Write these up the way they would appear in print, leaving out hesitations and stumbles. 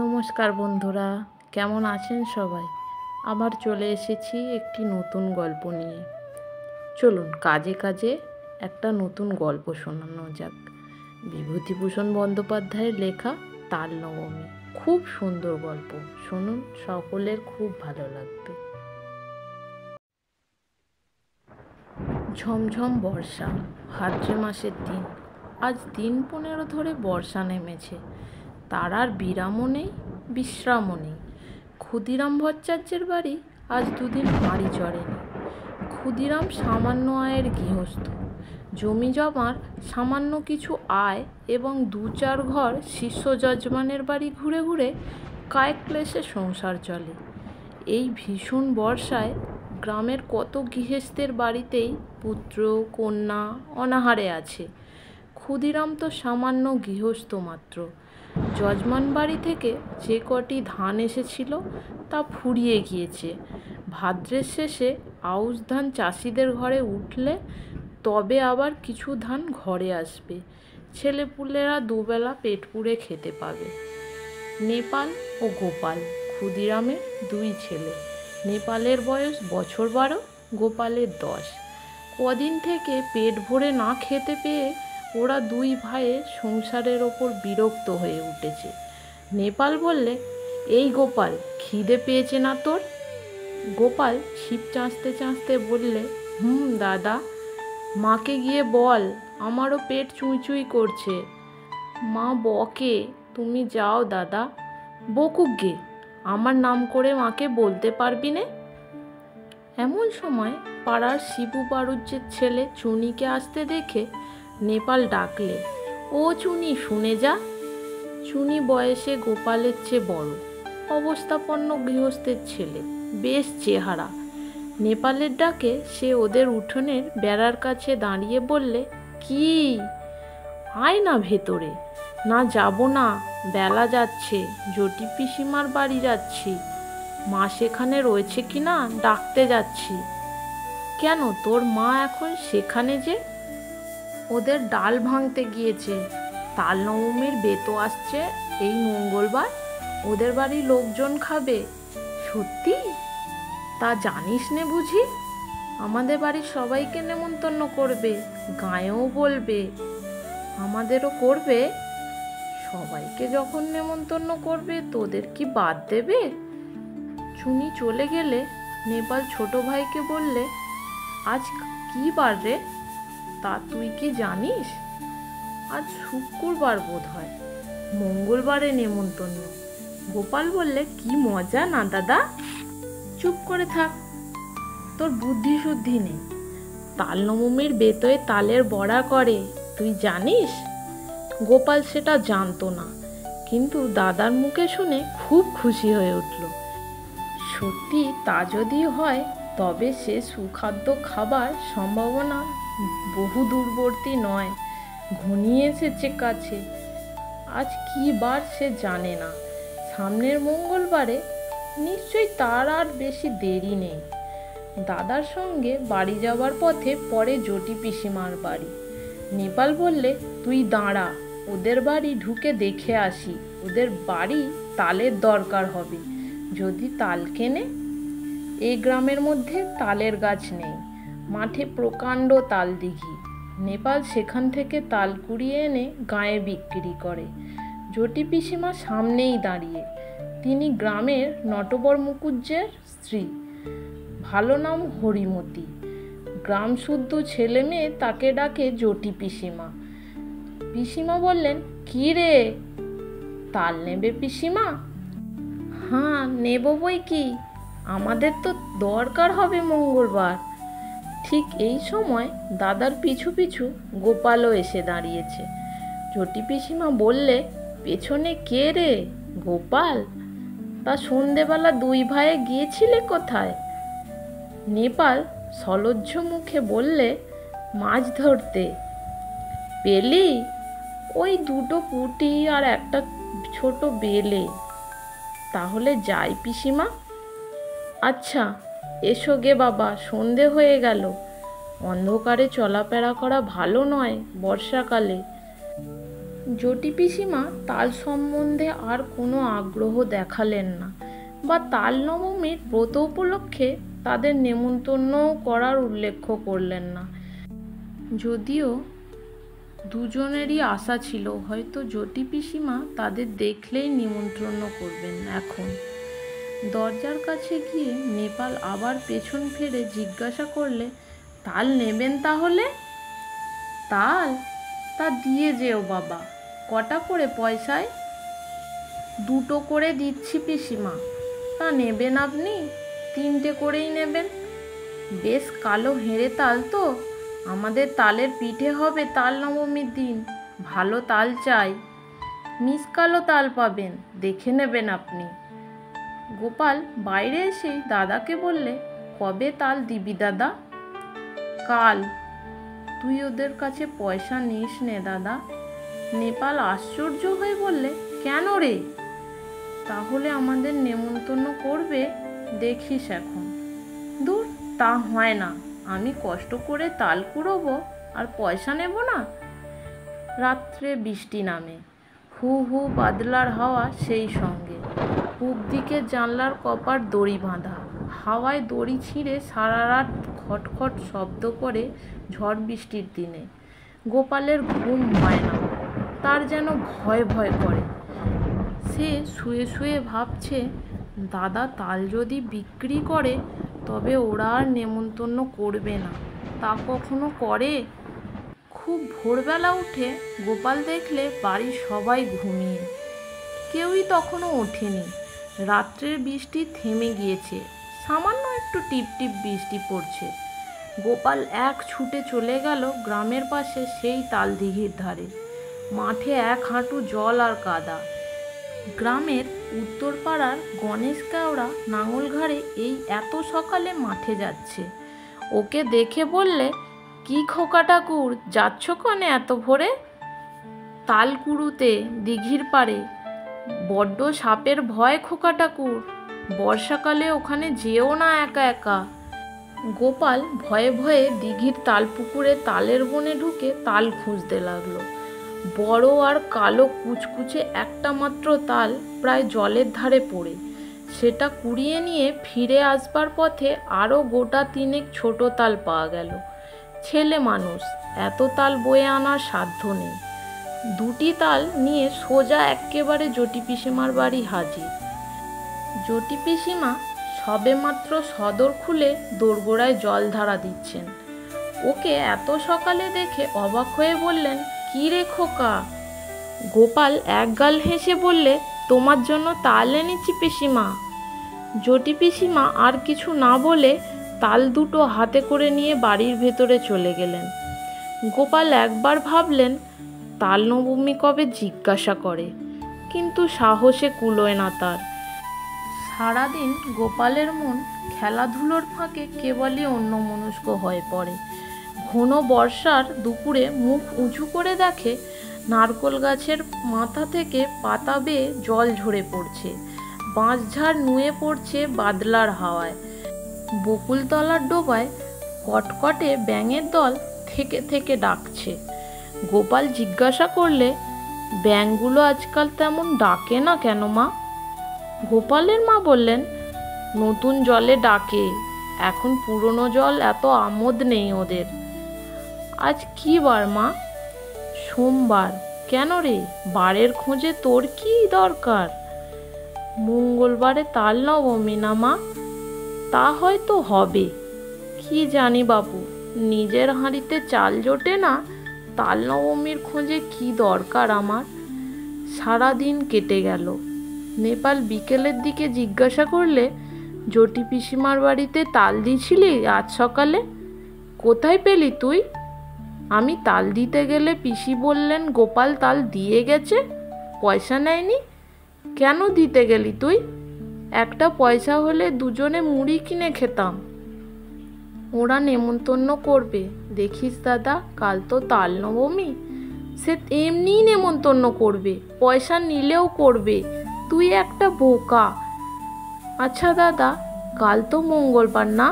নমস্কার বন্ধুরা, কেমন আছেন সবাই? আবার চলে এসেছি একটি নতুন গল্প নিয়ে। চলুন কাজে কাজে একটা নতুন গল্প শোনানো যাক। বিভূতিভূষণ বন্দ্যোপাধ্যায়ের লেখা তাল নবমী। খুব সুন্দর গল্প, শুনুন, সকলের খুব ভালো লাগবে। ঝমঝম বর্ষা, ভাদ্র মাসের দিন। আজ দিন 15 ধরে বর্ষা নেমেছে। তার আর বিরামও নেই, বিশ্রামও নেই। ক্ষুদিরাম ভট্টাচার্যের বাড়ি আজ দুদিন হাঁড়ি চড়েনি। ক্ষুদিরাম সামান্য আয়ের গৃহস্থ। জমি জমার সামান্য কিছু আয় এবং 2-4 ঘর শিষ্য যজমানের বাড়ি ঘুরে ঘুরে কায়িক ক্লেশে সংসার চলে। এই ভীষণ বর্ষায় গ্রামের কত গৃহস্থের বাড়িতেই পুত্র কন্যা অনাহারে আছে। ক্ষুদিরাম তো সামান্য গৃহস্থ মাত্র। যজমান বাড়ি থেকে যে কটি ধান এসেছিল তা ফুরিয়ে গিয়েছে। ভাদ্রের শেষে আউশ ধান চাষিদের ঘরে উঠলে তবে আবার কিছু ধান ঘরে আসবে। ছেলেপুলেরা দুবেলা পেট পুড়ে খেতে পাবে। নেপাল ও গোপাল ক্ষুদিরামের 2 ছেলে। নেপালের বয়স বছর 12, গোপালের 10। কদিন থেকে পেট ভরে না খেতে পেয়ে ওরা 2 ভাইয়ে সংসারের ওপর বিরক্ত হয়ে উঠেছে। নেপাল বললে, এই গোপাল, খিদে পেয়েছে না তোর? গোপাল ছিপ চাঁচতে চাঁচতে বললে, দাদা, মাকে গিয়ে বল, আমারও পেট চুঁই করছে। মা বকে, তুমি যাও দাদা। বকুক গে, আমার নাম করে মাকে বলতে পারবি নে? এমন সময় পাড়ার শিবু বাড়ুজ্যের ছেলে চুনিকে আসতে দেখে নেপাল ডাকলে, ও চুনি, শুনে যা। চুনি বয়সে গোপালের চেয়ে বড়, অবস্থাপন্ন গৃহস্থের ছেলে, বেশ চেহারা। নেপালের ডাকে সে ওদের উঠোনের বেড়ার কাছে দাঁড়িয়ে বললে, কি, আয় না ভেতরে। না, যাব না, বেলা যাচ্ছে, জটি পিসিমার বাড়ি যাচ্ছি। মা সেখানে রয়েছে কি না ডাকতে যাচ্ছি। কেন, তোর মা এখন সেখানে যে? ওদের ডাল ভাঙতে গিয়েছে। তাল নবমীর বেতো আসছে এই মঙ্গলবার, ওদের বাড়ির লোকজন খাবে। সত্যি? তা জানিস নে বুঝি? আমাদের বাড়ির সবাইকে নেমন্তন্ন করবে, গাঁয়েও বলবে, আমাদেরও করবে। সবাইকে যখন নেমন্তন্ন করবে, তোদের কি বাদ দেবে? চুনি চলে গেলে নেপাল ছোট ভাইকে বললে, আজ কি বার রে? তা তুই কি জানিস? আজ শুক্রবার বোধ হয়, মঙ্গলবারে নেমন্তন্ন। গোপাল বললে, কি মজা না দাদা? চুপ করে থাক, তোর বুদ্ধি শুদ্ধি নেই। তাল নবমীর বেতোয় তালের বড়া করে, তুই জানিস? গোপাল সেটা জানতো না, কিন্তু দাদার মুখে শুনে খুব খুশি হয়ে উঠল। সত্যি তা যদি হয়, তবে সে সুখাদ্য খাবার সম্ভাবনা বহু দূরবর্তী নয়, ঘনিয়ে এসেছে কাছে। আজ কি বার সে জানে না, সামনের মঙ্গলবারে। নিশ্চয়ই তার আর বেশি দেরি নেই। দাদার সঙ্গে বাড়ি যাওয়ার পথে পরে জটি পিসিমার বাড়ি। নেপাল বললে, তুই দাঁড়া, ওদের বাড়ি ঢুকে দেখে আসি। ওদের বাড়ি তালের দরকার হবে, যদি তাল কেনে। এই গ্রামের মধ্যে তালের গাছ নেই, মাঠে প্রকাণ্ড তাল দিঘি। নেপাল সেখান থেকে তাল কুড়িয়ে এনে গায়ে বিক্রি করে। জটি পিসিমা সামনেই দাঁড়িয়ে। তিনি গ্রামের নটবর মুকুজ্জের স্ত্রী, ভালো নাম হরিমতি। গ্রাম শুদ্ধ ছেলে মেয়ে তাকে ডাকে জটি পিসিমা। পিসিমা বললেন, কি রে, তাল নেবে পিসিমা? হ্যাঁ, নেব বই কি, আমাদের তো দরকার হবে মঙ্গলবার। ঠিক এই সময় দাদার পিছু পিছু গোপালও এসে দাঁড়িয়েছে। জটি পিসিমা বললে, পেছনে কে রে, গোপাল? তা সন্ধেবেলা 2 ভাইয়ে গিয়েছিলে কোথায়? নেপাল সলজ্জ মুখে বললে, মাছ ধরতে। পেলি? ওই 2টো পুঁটি আর একটা ছোট বেলে। তাহলে যাই পিসিমা। আচ্ছা, এসো গে বাবা, সন্ধে হয়ে গেল। অন্ধকারে চলাফেরা করা ভালো নয় বর্ষাকালে। জটি পিসিমা তাল সম্বন্ধে আর কোনো আগ্রহ দেখালেন না, বা তাল নবমীর ব্রত উপলক্ষে তাদের নেমন্তন্নও করার উল্লেখ করলেন না। যদিও দুজনেরই আশা ছিল হয়তো জটি পিসিমা তাদের দেখলেই নিমন্ত্রণ করবেন। এখন দরজার কাছে গিয়ে নেপাল আবার পেছন ফিরে জিজ্ঞাসা করলে, তাল নেবেন তাহলে? তাল? তা দিয়ে যেও বাবা। কটা করে পয়সায়? 2টো করে দিচ্ছি পিসিমা। তা নেবেন আপনি? 3টে করেই নেবেন। বেশ কালো হেঁড়ে তাল তো, আমাদের তালের পিঠে হবে তাল নবমীর দিন। ভালো তাল চাই। মিসকালো তাল পাবেন, দেখে নেবেন আপনি। গোপাল বাইরে এসেই দাদাকে বললে, কবে তাল দিবি দাদা? কাল। তুই ওদের কাছে পয়সা নিস নে দাদা। নেপাল আশ্চর্য হয়ে বললে, কেন রে? তাহলে আমাদের নেমন্তন্ন করবে, দেখিস এখন। দূর, তা হয় না। আমি কষ্ট করে তাল কুড়োবো আর পয়সা নেব না? রাত্রে বৃষ্টি নামে, হু হু বাদলার হাওয়া সেই সঙ্গে। পূব দিকে জানলার কপাট দড়ি বাঁধা, হাওয়ায় দড়ি ছিঁড়ে সারা রাত খটখট শব্দ করে। ঝড় বৃষ্টির দিনে গোপালের ঘুম হয় না, তার যেন ভয় ভয় করে। সে শুয়ে শুয়ে ভাবছে, দাদা তাল যদি বিক্রি করে তবে ওরা আর নেমন্তন্ন করবে না। তা কখনো করে? খুব ভোরবেলা উঠে গোপাল দেখলে বাড়ির সবাই ঘুমিয়ে, কেউই তখনও ওঠেনি। রাত্রের বৃষ্টি থেমে গিয়েছে, সামান্য একটু টিপ টিপ বৃষ্টি পড়ছে। গোপাল এক ছুটে চলে গেল গ্রামের পাশে সেই তাল দিঘির ধারে। মাঠে 1 হাঁটু জল আর কাদা। গ্রামের উত্তর পাড়ার গণেশ কেওড়া নাঙল ঘাড়ে এই এত সকালে মাঠে যাচ্ছে। ওকে দেখে বললে, কি খোকা ঠাকুর, যাচ্ছ কনে এত ভোরে? তাল কুড়ুতে দিঘির পাড়ে। বড্ড সাপের ভয় খোকা ঠাকুর, বর্ষাকালে ওখানে যেও না একা একা। গোপাল ভয়ে ভয়ে দিঘির তাল পুকুরে তালের বনে ঢুকে তাল খুঁজতে লাগলো। বড় আর কালো কুচকুচে একটা মাত্র তাল প্রায় জলের ধারে পড়ে। সেটা কুড়িয়ে নিয়ে ফিরে আসবার পথে আরও গোটা 3 ছোট তাল পাওয়া গেল। ছেলে মানুষ, এত তাল বয়ে আনার সাধ্য নেই। 2টি তাল নিয়ে সোজা একেবারে জটি পিসিমার বাড়ি হাজির। জটি পিসিমা সবেমাত্র সদর খুলে দোরগোড়ায় জল ধারা দিচ্ছেন। ওকে এত সকালে দেখে অবাক হয়ে বললেন, কি রে খোকা? গোপাল একগাল হেসে বললে, তোমার জন্য তাল এনেছি পিসিমা। জটি পিসিমা আর কিছু না বলে তাল 2টো হাতে করে নিয়ে বাড়ির ভেতরে চলে গেলেন। গোপাল একবার ভাবলেন তাল নবমী কবে জিজ্ঞাসা করে, কিন্তু সাহসে কুলোয় না তার। সারাদিন গোপালের মন খেলাধুলোর ফাঁকে কেবলই অন্যমনস্ক হয়ে পড়ে। ঘন বর্ষার দুপুরে মুখ উঁচু করে দেখে নারকোল গাছের মাথা থেকে পাতা বেয়ে জল ঝরে পড়ছে। বাঁশঝাড় নুয়ে পড়ছে বাদলার হাওয়ায়। বকুলতলার ডোবায় কটকটে ব্যাঙের দল থেকে থেকে ডাকছে। গোপাল জিজ্ঞাসা করলে, ব্যাঙগুলো আজকাল তেমন ডাকে না কেন মা? গোপালের মা বললেন, নতুন জলে ডাকে, এখন পুরনো জল এত আমোদ নেই ওদের। আজ কি বার মা? সোমবার। কেন রে, বারের খোঁজে তোর কি দরকার? মঙ্গলবারে তাল নবমী না মা? তা হয়তো হবে, কি জানি বাবু, নিজের হাঁড়িতে চাল জোটে না, তাল নবমীর খোঁজে কি দরকার আমার। সারাদিন কেটে গেল। নেপাল বিকেলের দিকে জিজ্ঞাসা করলে, জটি পিসিমার বাড়িতে তাল দিছিলি আজ সকালে? কোথায় পেলি তুই? আমি তাল দিতে গেলে পিসি বললেন গোপাল তাল দিয়ে গেছে, পয়সা নেয়নি। কেন দিতে গেলি তুই? একটা পয়সা হলে দুজনে মুড়ি কিনে খেতাম। ওরা নেমন্তন্ন করবে, দেখিস দাদা, কাল তো তাল নবমী। সে এমনিই নেমন্তন্ন করবে, পয়সা নিলেও করবে। তুই একটা বোকা। আচ্ছা দাদা, কাল তো মঙ্গলবার না?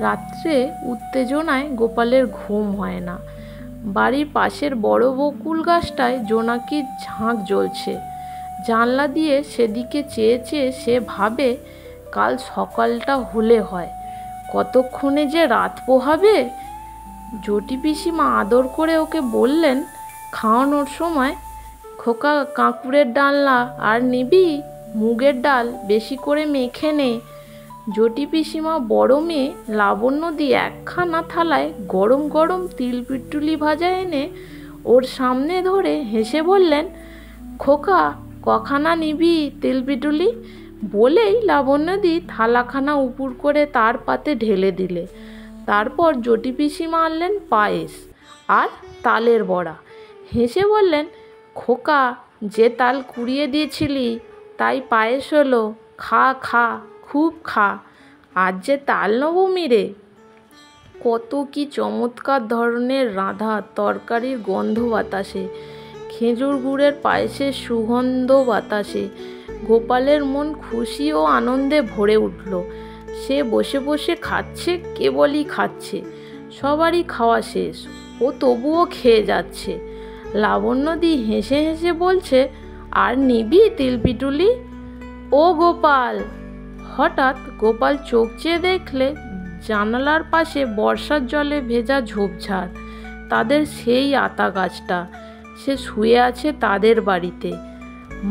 রাত্রে উত্তেজনায় গোপালের ঘুম হয় না। বাড়ির পাশের বড় বকুল গাছটায় জোনাকির ঝাঁক জ্বলছে। জানলা দিয়ে সেদিকে চেয়ে চেয়ে সে ভাবে, কাল সকালটা হলে হয়, কতক্ষণে যে রাত পোহাবে। জটি পিসিমা আদর করে ওকে বললেন খাওয়ানোর সময়, খোকা কাঁকুড়ের ডালনা আর নিবি? মুগের ডাল বেশি করে মেখে নে। জটি পিসিমা বড় মেয়ে লাবণ্যদি একখানা থালায় গরম গরম তিল পিটুলি ভাজা এনে ওর সামনে ধরে হেসে বললেন, খোকা কখানা নিবি তিল পিটুলি? বলেই লাবণ্যদি থালাখানা উপুর করে তার পাতে ঢেলে দিলে। তারপর জটি পিসিমা আনলেন পায়েস আর তালের বড়া। হেসে বললেন, খোকা যে তাল কুড়িয়ে দিয়েছিলি তাই পায়েস হলো, খা খা খুব খা, আজ যে তাল নবমী রে। কত কি চমৎকার ধরনের রাঁধা তরকারির গন্ধ বাতাসে, খেজুর গুড়ের পায়েসের সুগন্ধ বাতাসে গোপালের মন খুশি ও আনন্দে ভরে উঠল। সে বসে বসে খাচ্ছে, কেবলই খাচ্ছে। সবারই খাওয়া শেষ, ও তবুও খেয়ে যাচ্ছে। লাবণ্যদি হেসে হেসে বলছে, আর নিবি তিল পিটুলি? ও গোপাল! হঠাৎ গোপাল চোখ চেয়ে দেখলে জানালার পাশে বর্ষার জলে ভেজা ঝোপঝাড়, তাদের সেই আতা গাছটা। সে শুয়ে আছে তাদের বাড়িতে।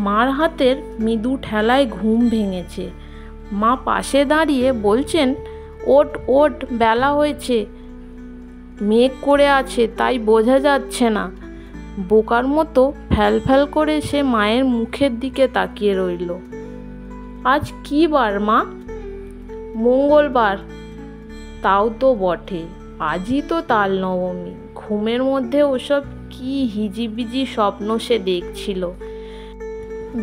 মার হাতের মৃদু ঠেলায় ঘুম ভেঙেছে। মা পাশে দাঁড়িয়ে বলছেন, ওঠ ওঠ, বেলা হয়েছে, মেঘ করে আছে তাই বোঝা যাচ্ছে না। বোকার মতো ফ্যাল ফ্যাল করে সে মায়ের মুখের দিকে তাকিয়ে রইল। আজ কি বার মা? মঙ্গলবার। তাও তো বটে, আজই তো তাল নবমী। ঘুমের মধ্যে ওসব কি হিজিবিজি স্বপ্ন সে দেখছিল।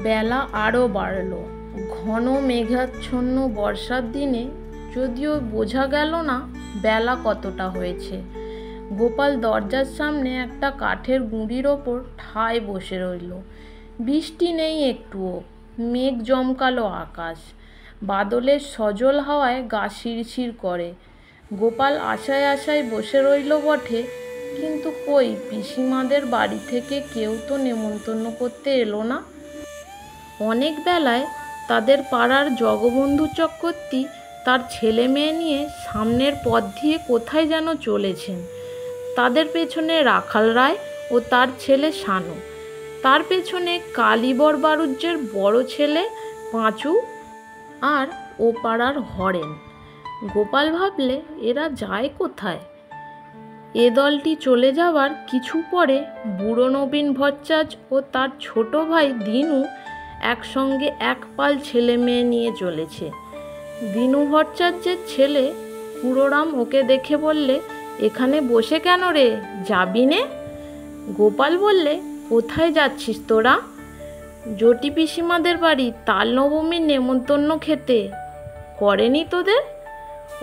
বেলা আরও বাড়ল। ঘন মেঘাচ্ছন্ন বর্ষার দিনে যদিও বোঝা গেল না বেলা কতটা হয়েছে। গোপাল দরজার সামনে একটা কাঠের গুঁড়ির ওপর ঠায় বসে রইল। বৃষ্টি নেই একটুও, মেঘ জমকালো আকাশ, বাদলের সজল হাওয়ায় গা শিরশির করে। গোপাল আশায় আশায় বসে রইল বটে, কিন্তু কই পিসিমাদের বাড়ি থেকে কেউ তো নেমন্তন্ন করতে এলো না। অনেক বেলায় তাদের পাড়ার জগবন্ধু চক্রবর্তী তার ছেলে মেয়ে নিয়ে সামনের পথ দিয়ে কোথায় যেন চলেছেন। তাদের পেছনে রাখাল রায় ও তার ছেলে শানু, তার পেছনে কালীবর বাড়ুজ্যের বড় ছেলে পাঁচু আর ও পাড়ার হরেন। গোপাল ভাবলে এরা যায় কোথায়। এ দলটি চলে যাবার কিছু পরে বুড়ো নবীন ভট্টাচার্য ও তার ছোট ভাই দিনু একসঙ্গে এক পাল ছেলে মেয়ে নিয়ে চলেছে। দিনু ভট্টাচার্যের ছেলে কুড়োরাম ওকে দেখে বললে, এখানে বসে কেন রে, যাবি নে? গোপাল বললে, কোথায় যাচ্ছিস তোরা? জটি পিসিমাদের বাড়ি তাল নবমীর নেমন্তন্ন খেতে। করেনি তোদের?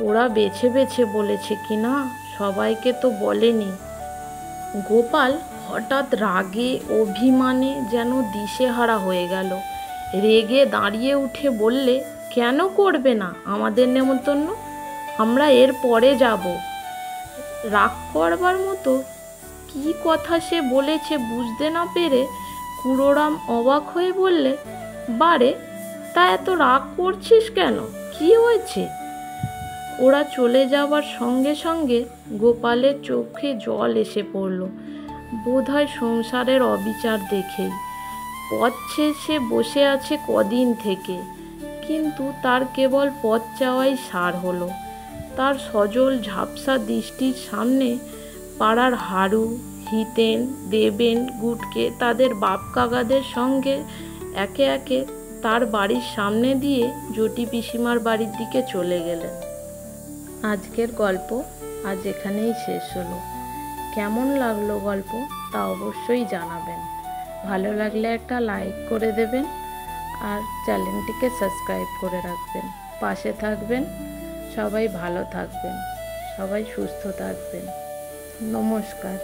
ওরা বেছে বেছে বলেছে কিনা, সবাইকে তো বলেনি। গোপাল হঠাৎ রাগে অভিমানে যেন দিশেহারা হয়ে গেল। রেগে দাঁড়িয়ে উঠে বললে, কেন করবে না আমাদের নেমন্তন্ন? আমরা এর পরে যাব। রাগ করবার মতো কি কথা সে বলেছে বুঝতে না পেরে কুড়োরাম অবাক হয়ে বললে, বারে, তা এত রাগ করছিস কেন, কি হয়েছে? ওরা চলে যাবার সঙ্গে সঙ্গে গোপালের চোখে জল এসে পড়ল, বোধহয় সংসারের অবিচার দেখেই। পথ শেষে বসে আছে কদিন থেকে, কিন্তু তার কেবল পথ চাওয়াই সার হলো। তার সজল ঝাপসা দৃষ্টির সামনে পাড়ার হারু, হিতেন, দেবেন, গুটকে তাদের বাপ কাকাদের সঙ্গে একে একে তার বাড়ির সামনে দিয়ে জটি পিসিমার বাড়ির দিকে চলে গেলেন। আজকের গল্প আজ এখানেই শেষ হলো। কেমন লাগলো গল্প তা অবশ্যই জানাবেন। ভালো লাগলে একটা লাইক করে দেবেন আর চ্যানেলটিকে সাবস্ক্রাইব করে রাখবেন। পাশে থাকবেন। সবাই ভালো থাকবেন, সবাই সুস্থ থাকবেন। নমস্কার।